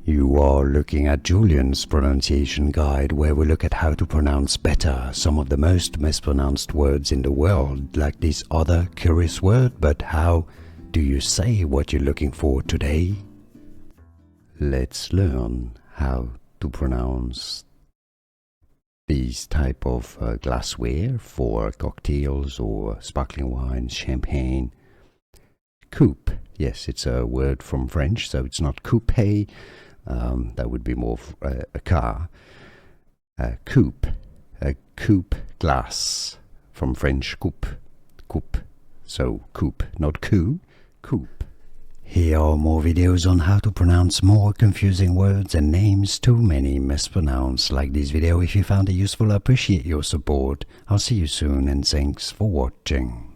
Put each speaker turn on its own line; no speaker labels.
You are looking at Julian's pronunciation guide, where we look at how to pronounce better some of the most mispronounced words in the world, like this other curious word. But how do you say what you're looking for today? Let's learn how to pronounce these type of glassware for cocktails or sparkling wine, champagne. Coupe, yes, it's a word from French, so it's not coupe. That would be more a car. Coupe, a coupe glass, from French coupe, coupe. So coupe, not coup, coupe. Here are more videos on how to pronounce more confusing words and names too many mispronounced. Like this video if you found it useful. I appreciate your support. I'll see you soon and thanks for watching.